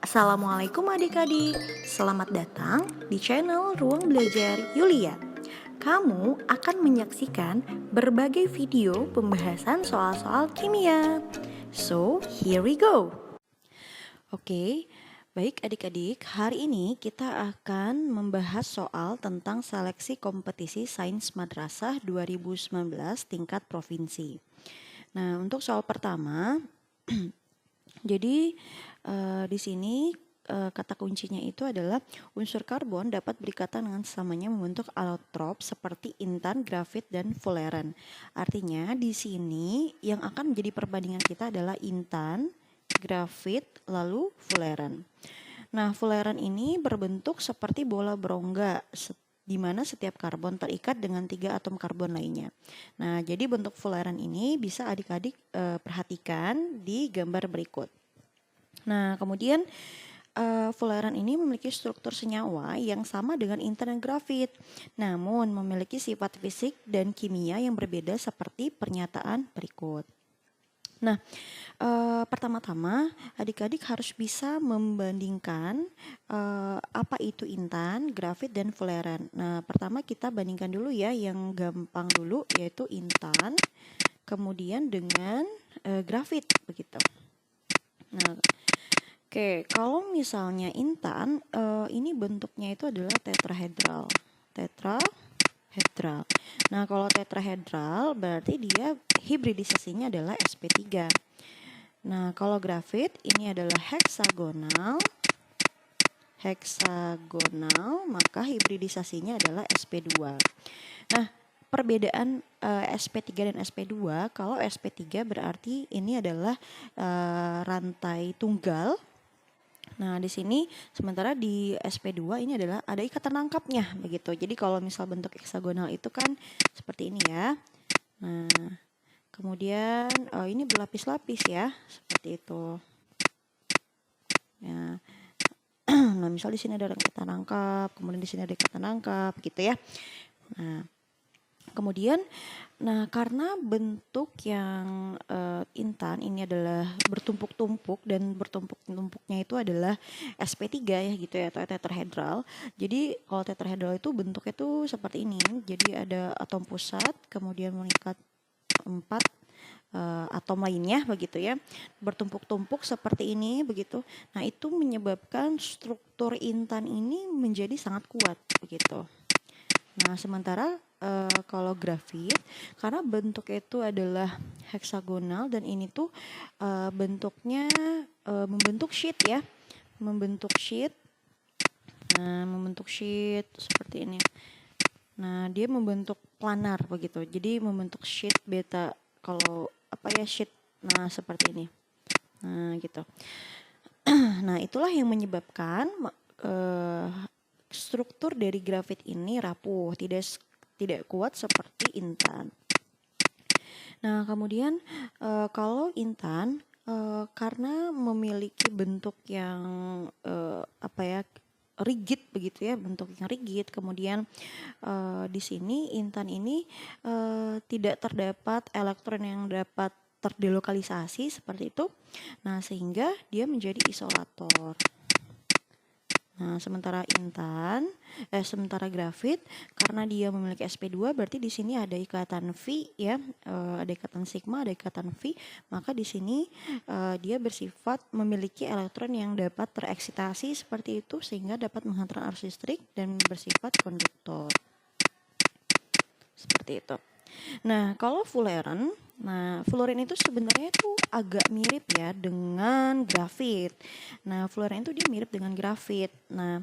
Assalamualaikum adik-adik, selamat datang di channel Ruang Belajar Yulia. Kamu akan menyaksikan berbagai video pembahasan soal-soal kimia. So, here we go. Oke, baik adik-adik, hari ini kita akan membahas soal tentang seleksi kompetisi Sains Madrasah 2019 tingkat provinsi. Nah, untuk soal pertama, jadi di sini kata kuncinya itu adalah unsur karbon dapat berikatan dengan sesamanya membentuk alotrop seperti intan, grafit, dan fuleran. Artinya di sini yang akan menjadi perbandingan kita adalah intan, grafit, lalu fuleran. Nah, fuleran ini berbentuk seperti bola berongga di mana setiap karbon terikat dengan 3 atom karbon lainnya. Nah, jadi bentuk fuleran ini bisa adik-adik perhatikan di gambar berikut. Nah, kemudian fuleran ini memiliki struktur senyawa yang sama dengan intan dan grafit, namun memiliki sifat fisik dan kimia yang berbeda seperti pernyataan berikut. Nah, pertama-tama adik-adik harus bisa membandingkan apa itu intan, grafit, dan fuleran. Nah, pertama kita bandingkan dulu ya yang gampang dulu, yaitu intan, kemudian dengan grafit begitu. Nah, oke, kalau misalnya intan, ini bentuknya itu adalah tetrahedral. Tetrahedral. Nah, kalau tetrahedral berarti dia hibridisasinya adalah sp3. Nah, kalau grafit ini adalah heksagonal. Maka hibridisasinya adalah sp2. Nah, perbedaan sp3 dan sp2, kalau sp3 berarti ini adalah rantai tunggal. Nah, di sini sementara di sp2 ini adalah ada ikatan rangkapnya begitu. Jadi kalau misal bentuk heksagonal itu kan seperti ini ya. Nah, kemudian ini berlapis-lapis ya, seperti itu. Ya. Nah, misal di sini ada ikatan rangkap, kemudian di sini ada ikatan rangkap gitu ya. Nah, kemudian, karena bentuk yang intan ini adalah bertumpuk-tumpuk dan bertumpuk-tumpuknya itu adalah sp3 ya gitu ya, atau tetrahedral. Jadi kalau tetrahedral itu bentuknya tuh seperti ini. Jadi ada atom pusat, kemudian mengikat 4 atom lainnya begitu ya, bertumpuk-tumpuk seperti ini begitu. Nah, itu menyebabkan struktur intan ini menjadi sangat kuat begitu. Nah, sementara kalau grafit, karena bentuknya itu adalah heksagonal dan ini tuh bentuknya membentuk sheet ya, membentuk sheet. Nah, membentuk sheet seperti ini. Nah, dia membentuk planar begitu. Jadi membentuk sheet beta, kalau sheet. Nah, seperti ini. Nah, gitu. Nah, itulah yang menyebabkan struktur dari grafit ini rapuh, tidak kuat seperti intan. Nah, kemudian kalau intan karena memiliki bentuk yang rigid begitu ya, bentuk yang rigid. Kemudian di sini intan ini tidak terdapat elektron yang dapat terdelokalisasi seperti itu. Nah, sehingga dia menjadi isolator. Nah, sementara grafit karena dia memiliki sp2 berarti di sini ada ikatan V ya, ada ikatan sigma, ada ikatan V, maka di sini dia bersifat memiliki elektron yang dapat tereksitasi seperti itu sehingga dapat menghantarkan arus listrik dan bersifat konduktor. Seperti itu. Nah, kalau fuleran itu sebenarnya tuh agak mirip ya dengan grafit. Nah, fuleran itu dia mirip dengan grafit. Nah,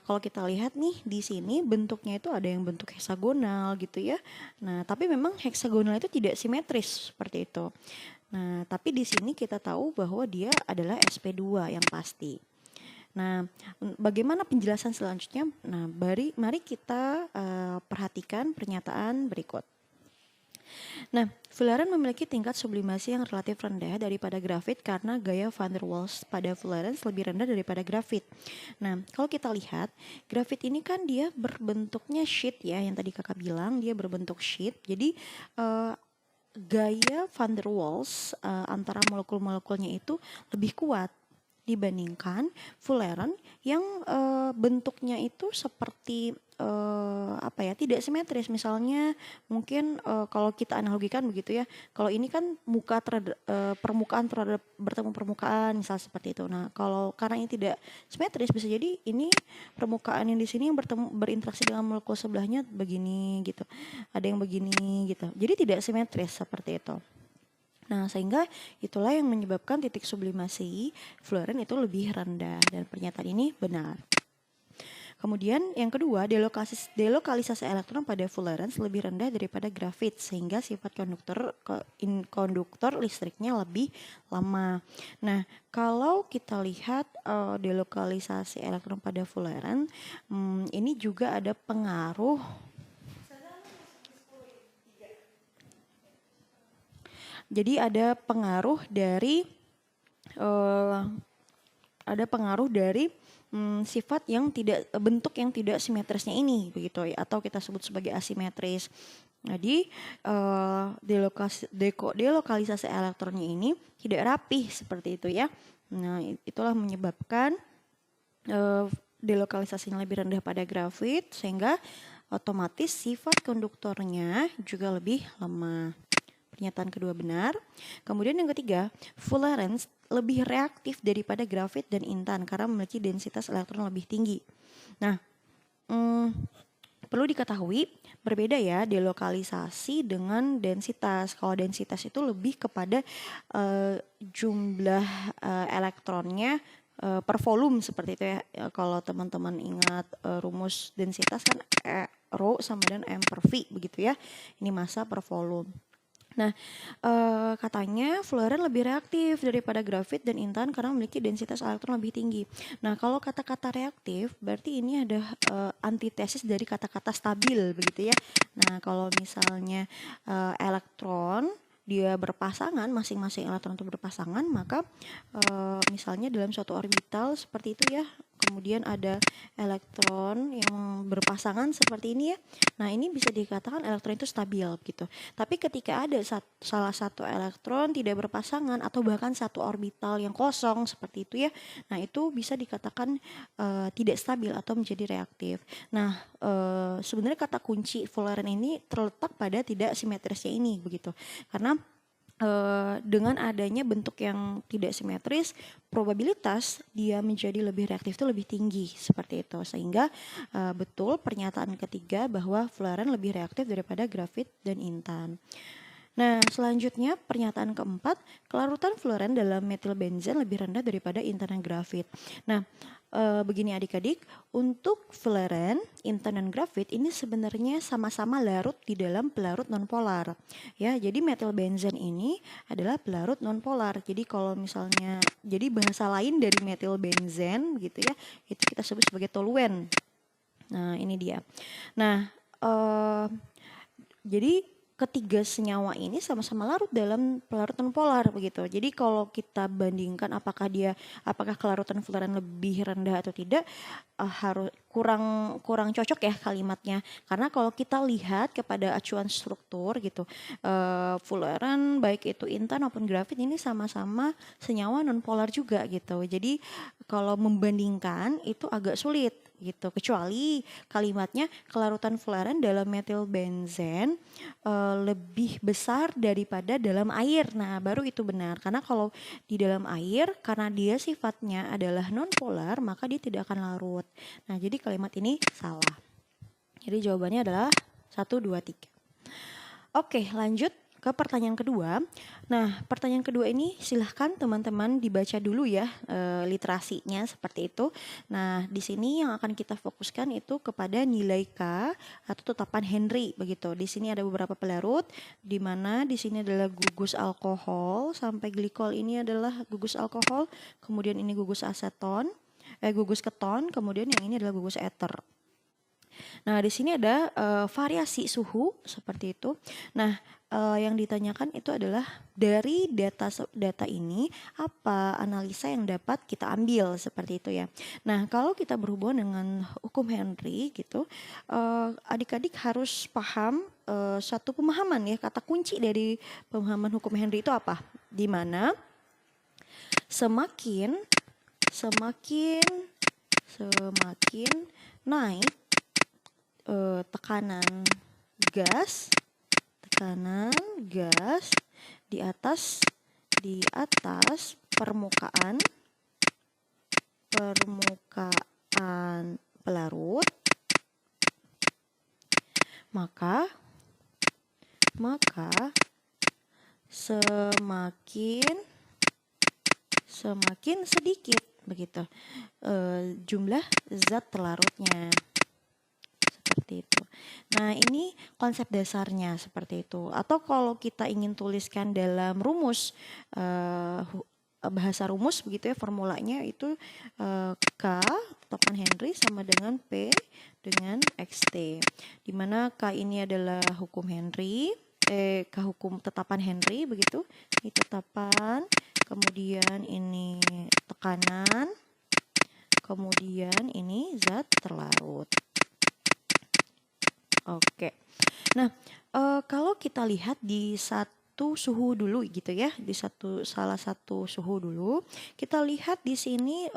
kalau kita lihat nih di sini bentuknya itu ada yang bentuk heksagonal gitu ya. Nah, tapi memang heksagonal itu tidak simetris seperti itu. Nah, tapi di sini kita tahu bahwa dia adalah sp2 yang pasti. Nah, bagaimana penjelasan selanjutnya? Nah, mari kita perhatikan pernyataan berikut. Nah, fuleran memiliki tingkat sublimasi yang relatif rendah daripada grafit karena gaya van der Waals pada fuleran lebih rendah daripada grafit. Nah, kalau kita lihat, grafit ini kan dia berbentuknya sheet ya, yang tadi kakak bilang dia berbentuk sheet. Jadi gaya van der Waals antara molekul-molekulnya itu lebih kuat. dibandingkan fullerene yang bentuknya itu seperti tidak simetris. Misalnya mungkin kalau kita analogikan begitu ya, kalau ini kan permukaan terhadap bertemu permukaan misal seperti itu. Nah kalau karena ini tidak simetris, bisa jadi ini permukaan yang di sini yang berinteraksi dengan molekul sebelahnya begini gitu, ada yang begini gitu, jadi tidak simetris seperti itu. Nah, sehingga itulah yang menyebabkan titik sublimasi fullerene itu lebih rendah, dan pernyataan ini benar. Kemudian yang kedua, delokalisasi elektron pada fullerene lebih rendah daripada grafit, sehingga sifat konduktor listriknya lebih lama. Nah, kalau kita lihat delokalisasi elektron pada fullerene, ini juga ada pengaruh. Jadi ada pengaruh dari sifat yang bentuk yang tidak simetrisnya ini begitu ya, atau kita sebut sebagai asimetris. Jadi delokalisasi elektronnya ini tidak rapih seperti itu ya. Nah, itulah menyebabkan delokalisasinya lebih rendah pada grafit, sehingga otomatis sifat konduktornya juga lebih lemah. Pernyataan kedua benar. Kemudian yang ketiga, fullerene lebih reaktif daripada grafit dan intan karena memiliki densitas elektron lebih tinggi. Nah, perlu diketahui berbeda ya delokalisasi dengan densitas. Kalau densitas itu lebih kepada jumlah elektronnya per volume seperti itu ya. Kalau teman-teman ingat rumus densitas kan rho sama dengan m per v begitu ya. Ini massa per volume. Nah, katanya fullerene lebih reaktif daripada grafit dan intan karena memiliki densitas elektron lebih tinggi. Nah, kalau kata-kata reaktif berarti ini ada antitesis dari kata-kata stabil begitu ya. Nah, kalau misalnya elektron dia berpasangan, masing-masing elektron itu berpasangan, maka misalnya dalam suatu orbital seperti itu ya, kemudian ada elektron yang berpasangan seperti ini ya. Nah, ini bisa dikatakan elektron itu stabil gitu. Tapi ketika ada salah satu elektron tidak berpasangan atau bahkan satu orbital yang kosong seperti itu ya, nah itu bisa dikatakan tidak stabil atau menjadi reaktif. Nah, sebenarnya kata kunci fullerene ini terletak pada tidak simetrisnya ini begitu. Karena dengan adanya bentuk yang tidak simetris, probabilitas dia menjadi lebih reaktif itu lebih tinggi seperti itu. Sehingga betul pernyataan ketiga bahwa fullerene lebih reaktif daripada grafit dan intan. Nah, selanjutnya pernyataan keempat, kelarutan fullerene dalam metilbenzen lebih rendah daripada intan dan grafit. Nah, begini adik-adik, untuk fullerene, intan dan grafit ini sebenarnya sama-sama larut di dalam pelarut nonpolar. Ya, jadi metilbenzen ini adalah pelarut nonpolar. Jadi kalau misalnya, jadi bahasa lain dari metilbenzen gitu ya, itu kita sebut sebagai toluen. Nah, ini dia. Nah, jadi ketiga senyawa ini sama-sama larut dalam pelarut nonpolar begitu. Jadi kalau kita bandingkan apakah kelarutan fullerene lebih rendah atau tidak, harus kurang cocok ya kalimatnya. Karena kalau kita lihat kepada acuan struktur gitu, fullerene baik itu intan maupun grafit ini sama-sama senyawa nonpolar juga gitu. Jadi kalau membandingkan itu agak sulit gitu, kecuali kalimatnya kelarutan fullerene dalam metilbenzen lebih besar daripada dalam air. Nah, baru itu benar. Karena kalau di dalam air, karena dia sifatnya adalah nonpolar, maka dia tidak akan larut. Nah, jadi kalimat ini salah. Jadi jawabannya adalah 1, 2, 3. Oke, lanjut ke pertanyaan kedua. Nah, pertanyaan kedua ini silahkan teman-teman dibaca dulu ya literasinya seperti itu. Nah, di sini yang akan kita fokuskan itu kepada nilai K atau tetapan Henry begitu. Di sini ada beberapa pelarut, di mana di sini adalah gugus alkohol sampai glikol ini adalah gugus alkohol, kemudian ini gugus gugus keton, kemudian yang ini adalah gugus eter. Nah, di sini ada variasi suhu seperti itu. Nah, yang ditanyakan itu adalah dari data ini apa analisa yang dapat kita ambil seperti itu ya. Nah, kalau kita berhubungan dengan hukum Henry gitu, adik-adik harus paham satu pemahaman ya, kata kunci dari pemahaman hukum Henry itu apa? Di mana semakin semakin naik tekanan gas di atas permukaan pelarut, maka semakin sedikit begitu jumlah zat larutnya, seperti itu. Nah, ini konsep dasarnya seperti itu. Atau kalau kita ingin tuliskan dalam rumus bahasa rumus begitu ya, formulanya itu K tekanan Henry sama dengan P dengan XT, di mana K ini adalah hukum Henry, K hukum tetapan Henry begitu, ini tetapan, kemudian ini tekanan, kemudian ini zat terlarut. Oke. Nah, kalau kita lihat di satu suhu dulu gitu ya, di salah satu suhu dulu, kita lihat di sini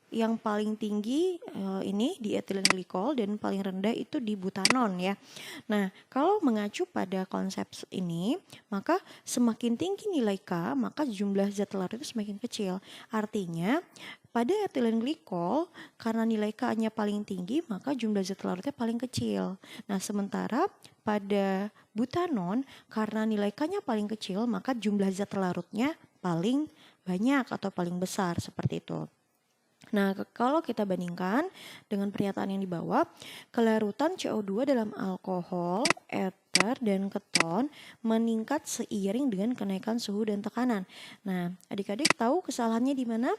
yang paling tinggi ini di etilen glikol dan paling rendah itu di butanon ya. Nah, kalau mengacu pada konsep ini, maka semakin tinggi nilai K, maka jumlah zat larut itu semakin kecil. Artinya, pada etilen glikol, karena nilai K-nya paling tinggi, maka jumlah zat larutnya paling kecil. Nah, sementara pada butanon, karena nilai K-nya paling kecil, maka jumlah zat larutnya paling banyak atau paling besar, seperti itu. Nah, kalau kita bandingkan dengan pernyataan yang di bawah, kelarutan CO2 dalam alkohol, eter, dan keton meningkat seiring dengan kenaikan suhu dan tekanan. Nah, adik-adik tahu kesalahannya di mana?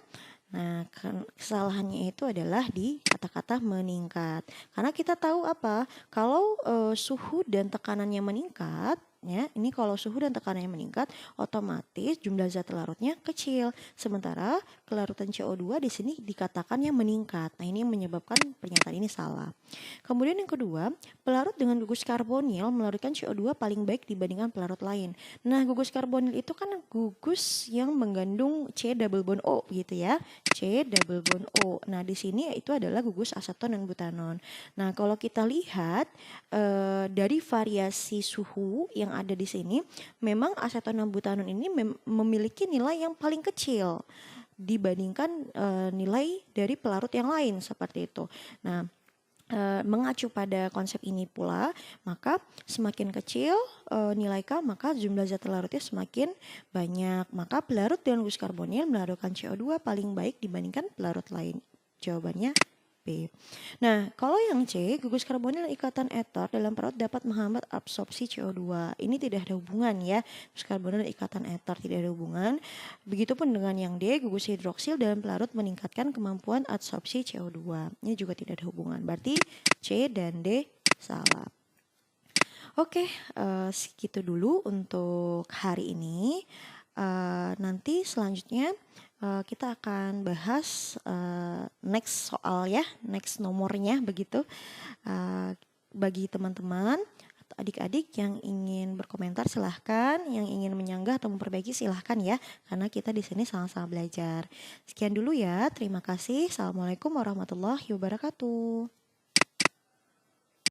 Nah, kesalahannya itu adalah di kata-kata meningkat. Karena kita tahu apa? Kalau suhu dan tekanannya meningkat, ya, ini kalau suhu dan tekanannya meningkat, otomatis jumlah zat larutnya kecil. Sementara kelarutan CO2 di sini dikatakannya meningkat. Nah, ini yang menyebabkan pernyataan ini salah. Kemudian yang kedua, pelarut dengan gugus karbonil melarutkan CO2 paling baik dibandingkan pelarut lain. Nah, gugus karbonil itu kan gugus yang mengandung C double bond O gitu ya. C double bond O. Nah, di sini itu adalah gugus aseton dan butanon. Nah, kalau kita lihat dari variasi suhu yang ada di sini, memang aseton dan butanon ini memiliki nilai yang paling kecil dibandingkan nilai dari pelarut yang lain, seperti itu. Nah, mengacu pada konsep ini pula, maka semakin kecil nilai K, maka jumlah zat larutnya semakin banyak. Maka pelarut dengan gugus karbonil melarutkan CO2 paling baik dibandingkan pelarut lain. Jawabannya B. Nah, kalau yang C, gugus karbonil dan ikatan eter dalam perut dapat menghambat absorpsi CO2. Ini tidak ada hubungan ya. Gugus karbonil dan ikatan eter tidak ada hubungan. Begitupun dengan yang D, gugus hidroksil dalam pelarut meningkatkan kemampuan absorpsi CO2. Ini juga tidak ada hubungan. Berarti C dan D salah. Oke, segitu dulu untuk hari ini. Nanti selanjutnya kita akan bahas next soal ya, next nomornya begitu. Bagi teman-teman atau adik-adik yang ingin berkomentar silahkan, yang ingin menyanggah atau memperbaiki silahkan ya, karena kita di sini sama-sama belajar. Sekian dulu ya, terima kasih. Assalamualaikum warahmatullahi wabarakatuh.